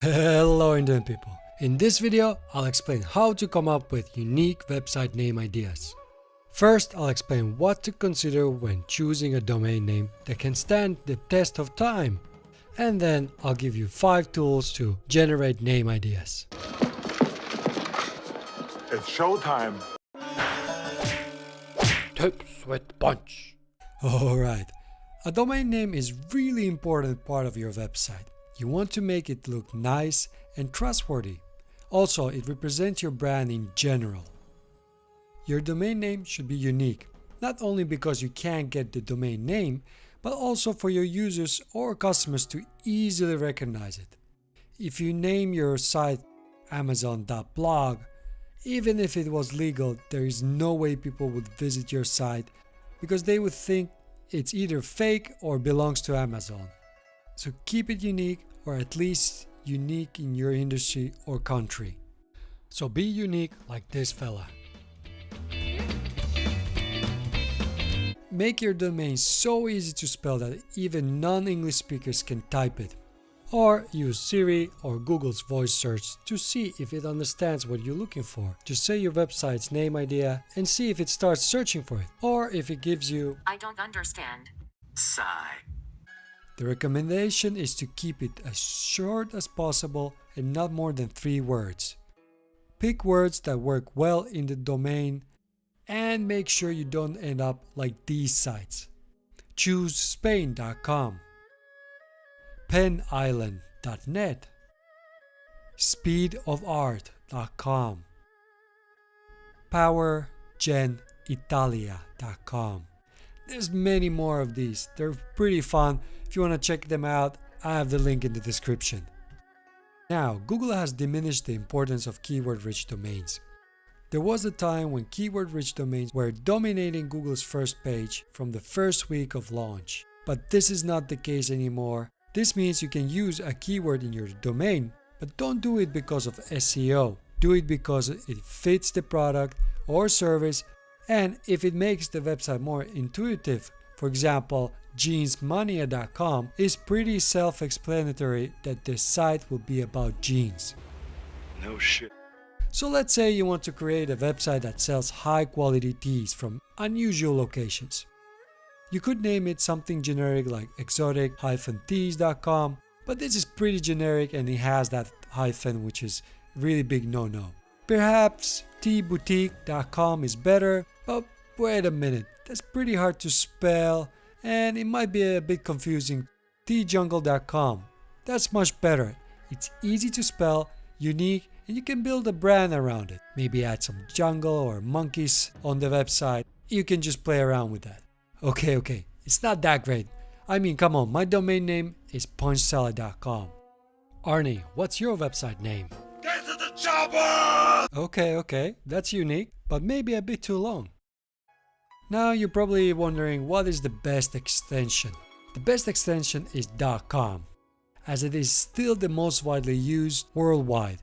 Hello Internet people. In this video, I'll explain how to come up with unique website name ideas. First, I'll explain what to consider when choosing a domain name that can stand the test of time. And then I'll give you 5 tools to generate name ideas. It's showtime. Tips with punch. Alright, a domain name is really important part of your website. You want to make it look nice and trustworthy. Also, it represents your brand in general. Your domain name should be unique, not only because you can't get the domain name, but also for your users or customers to easily recognize it. If you name your site amazon.blog, even if it was legal, there is no way people would visit your site because they would think it's either fake or belongs to Amazon. So keep it unique, or at least unique in your industry or country. So be unique like this fella. Make your domain so easy to spell that even non-English speakers can type it. Or use Siri or Google's voice search to see if it understands what you're looking for. Just say your website's name idea and see if it starts searching for it. Or if it gives you "I don't understand." Sigh. The recommendation is to keep it as short as possible and not more than 3 words. Pick words that work well in the domain and make sure you don't end up like these sites. Choose Spain.com, PenIsland.net, SpeedOfArt.com, PowerGenItalia.com. There's many more of these. They're pretty fun. If you want to check them out, I have the link in the description. Now, Google has diminished the importance of keyword-rich domains. There was a time when keyword-rich domains were dominating Google's first page from the first week of launch. But this is not the case anymore. This means you can use a keyword in your domain, but don't do it because of SEO. Do it because it fits the product or service, and if it makes the website more intuitive. For example, jeansmania.com is pretty self-explanatory that the site will be about jeans. No shit. So let's say you want to create a website that sells high-quality teas from unusual locations. You could name it something generic like exotic-teas.com, but this is pretty generic and it has that hyphen, which is really big no-no. Perhaps teaboutique.com is better, but wait a minute, that's pretty hard to spell and it might be a bit confusing. teajungle.com, that's much better. It's easy to spell, unique, and you can build a brand around it. Maybe add some jungle or monkeys on the website. You can just play around with that. Okay, it's not that great. I mean, come on, my domain name is punchseller.com. Arnie, what's your website name? Get to the chopper! Okay, that's unique, but maybe a bit too long. Now you're probably wondering what is the best extension. The best extension is .com, as it is still the most widely used worldwide.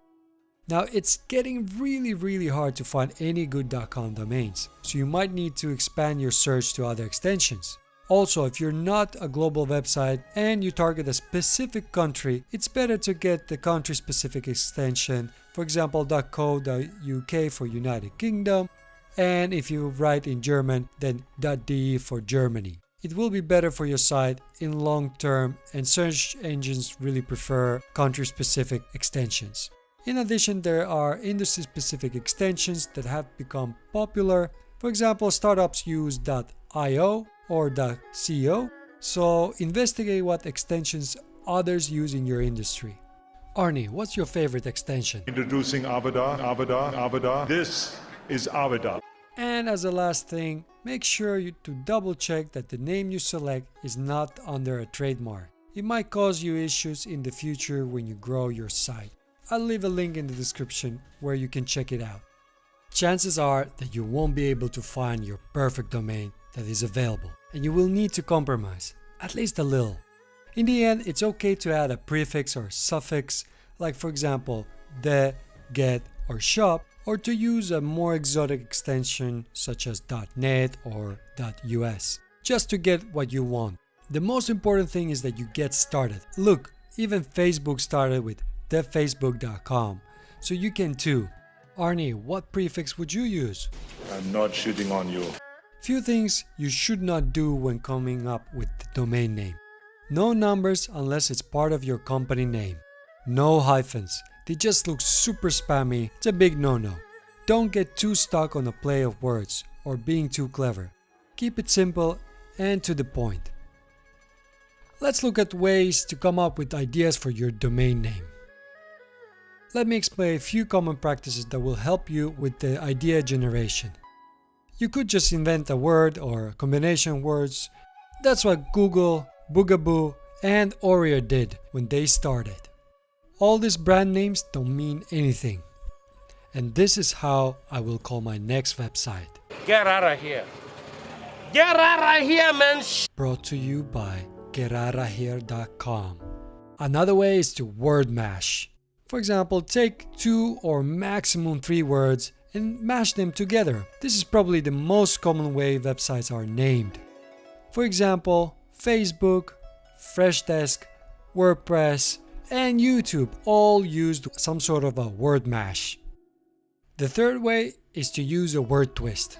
Now it's getting really hard to find any good .com domains, so you might need to expand your search to other extensions. Also, if you're not a global website and you target a specific country, it's better to get the country-specific extension, for example .co.uk for United Kingdom, and if you write in German, then .de for Germany. It will be better for your site in long term, and search engines really prefer country-specific extensions. In addition, there are industry-specific extensions that have become popular. For example, startups use .io or .co, so investigate what extensions others use in your industry. Arnie, what's your favorite extension? Introducing Avada. This is Avada. And as a last thing, make sure to double check that the name you select is not under a trademark. It might cause you issues in the future when you grow your site. I'll leave a link in the description where you can check it out. Chances are that you won't be able to find your perfect domain that is available, and you will need to compromise, at least a little. In the end, it's okay to add a prefix or suffix, like for example, the, get, or shop, or to use a more exotic extension such as .net or .us, just to get what you want. The most important thing is that you get started. Look, even Facebook started with thefacebook.com, so you can too. Arnie, what prefix would you use? I'm not shitting on you. Few things you should not do when coming up with the domain name. No numbers unless it's part of your company name. No hyphens. They just look super spammy. It's a big no-no. Don't get too stuck on a play of words or being too clever. Keep it simple and to the point. Let's look at ways to come up with ideas for your domain name. Let me explain a few common practices that will help you with the idea generation. You could just invent a word or a combination of words. That's what Google, Boogaboo, and Oreo did when they started. All these brand names don't mean anything. And this is how I will call my next website. Get out of here. Get out of here, man. Brought to you by GetOutaHere.com. Another way is to word mash. For example, take 2 or maximum 3 words and mash them together. This is probably the most common way websites are named. For example, Facebook, Freshdesk, WordPress, and YouTube all used some sort of a word mash. The third way is to use a word twist.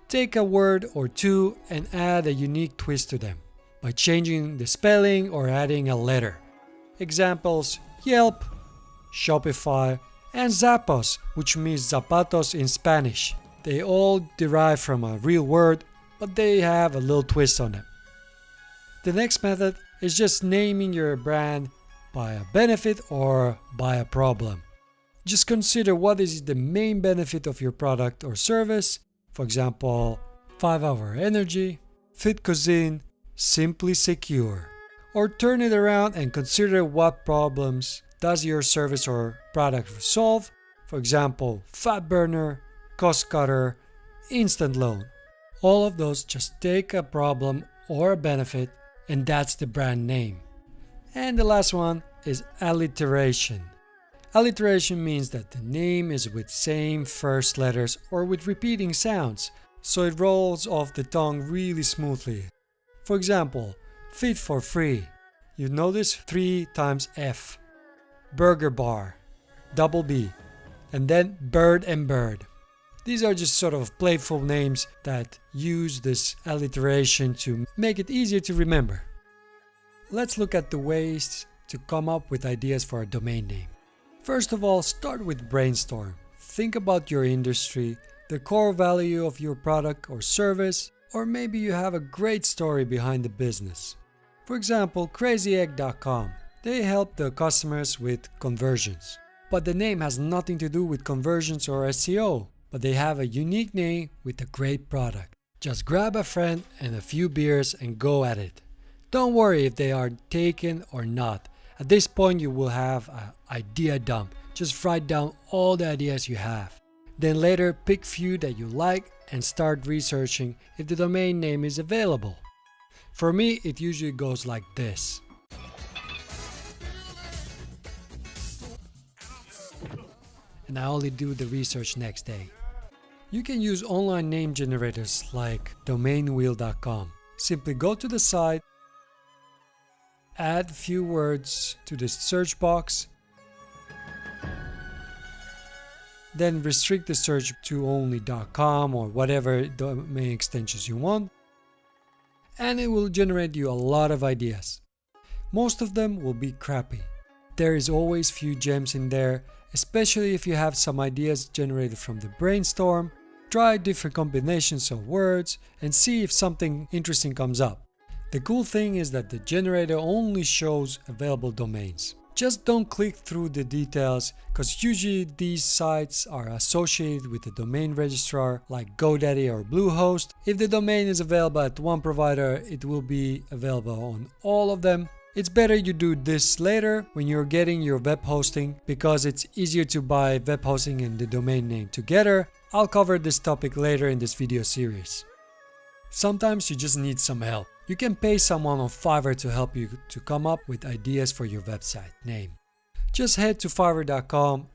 Take a word or two and add a unique twist to them by changing the spelling or adding a letter. Examples: Yelp, Shopify, and Zappos, which means zapatos in Spanish. They all derive from a real word, but they have a little twist on them. The next method is just naming your brand by a benefit or by a problem. Just consider what is the main benefit of your product or service. For example, 5-hour energy, fit cuisine, simply secure. Or turn it around and consider what problems does your service or product solve. For example, fat burner, cost cutter, instant loan. All of those just take a problem or a benefit, and that's the brand name. And the last one is alliteration. Alliteration means that the name is with same first letters or with repeating sounds, so it rolls off the tongue really smoothly. For example, Fit for Free. You notice 3 times F. Burger Bar, double B, and then Bird and Bird. These are just sort of playful names that use this alliteration to make it easier to remember. Let's look at the ways to come up with ideas for a domain name. First of all, start with brainstorm. Think about your industry, the core value of your product or service, or maybe you have a great story behind the business. For example, crazyegg.com. They help the customers with conversions. But the name has nothing to do with conversions or SEO, but they have a unique name with a great product. Just grab a friend and a few beers and go at it. Don't worry if they are taken or not. At this point you will have an idea dump. Just write down all the ideas you have. Then later pick few that you like and start researching if the domain name is available. For me, it usually goes like this. And I only do the research next day. You can use online name generators like domainwheel.com. Simply go to the site, add few words to the search box, then restrict the search to only .com or whatever domain extensions you want, and it will generate you a lot of ideas. Most of them will be crappy. There is always few gems in there, especially if you have some ideas generated from the brainstorm. Try different combinations of words and see if something interesting comes up. The cool thing is that the generator only shows available domains. Just don't click through the details, because usually these sites are associated with a domain registrar like GoDaddy or Bluehost. If the domain is available at one provider, it will be available on all of them. It's better you do this later when you're getting your web hosting, because it's easier to buy web hosting and the domain name together. I'll cover this topic later in this video series. Sometimes you just need some help. You can pay someone on Fiverr to help you to come up with ideas for your website name. Just head to fiverr.com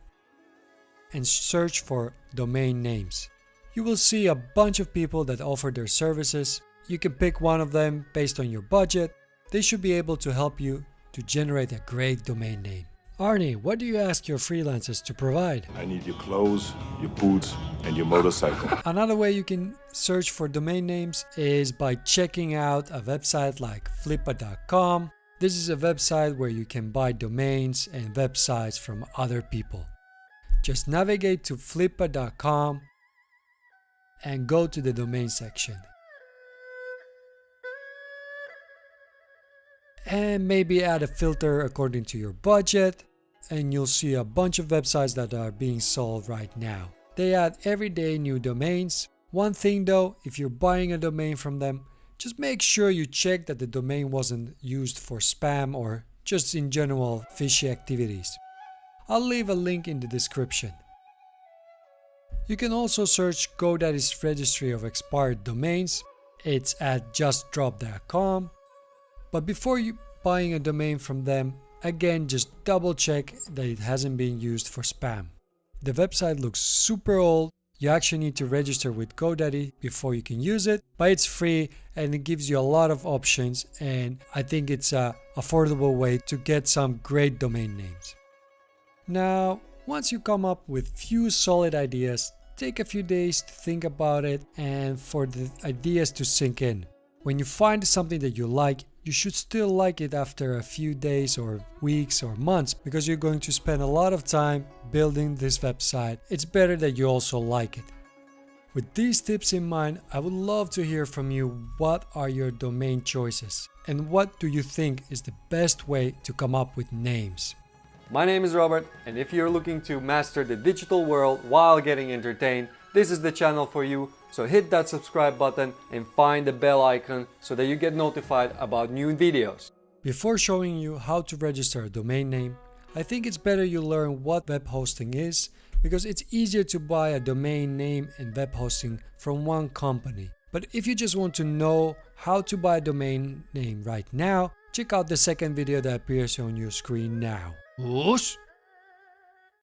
and search for domain names. You will see a bunch of people that offer their services. You can pick one of them based on your budget. They should be able to help you to generate a great domain name. Arnie, what do you ask your freelancers to provide? I need your clothes, your boots, and your motorcycle. Another way you can search for domain names is by checking out a website like flippa.com. This is a website where you can buy domains and websites from other people. Just navigate to flippa.com and go to the domain section. And maybe add a filter according to your budget, and you'll see a bunch of websites that are being sold right now. They add every day new domains. One thing though, if you're buying a domain from them, just make sure you check that the domain wasn't used for spam or just in general fishy activities. I'll leave a link in the description. You can also search GoDaddy's registry of expired domains. It's at justdrop.com. But before you buying a domain from them, again just double check that it hasn't been used for spam. The website looks super old. You actually need to register with GoDaddy before you can use it, but it's free and it gives you a lot of options, and I think it's a affordable way to get some great domain names. Now, once you come up with few solid ideas, take a few days to think about it and for the ideas to sink in. When you find something that you like, you should still like it after a few days or weeks or months, because you're going to spend a lot of time building this website. It's better that you also like it. With these tips in mind, I would love to hear from you. What are your domain choices? And what do you think is the best way to come up with names? My name is Robert, and if you're looking to master the digital world while getting entertained, this is the channel for you. So hit that subscribe button and find the bell icon so that you get notified about new videos. Before showing you how to register a domain name, I think it's better you learn what web hosting is, because it's easier to buy a domain name and web hosting from one company. But if you just want to know how to buy a domain name right now, check out the second video that appears on your screen now. Whoosh!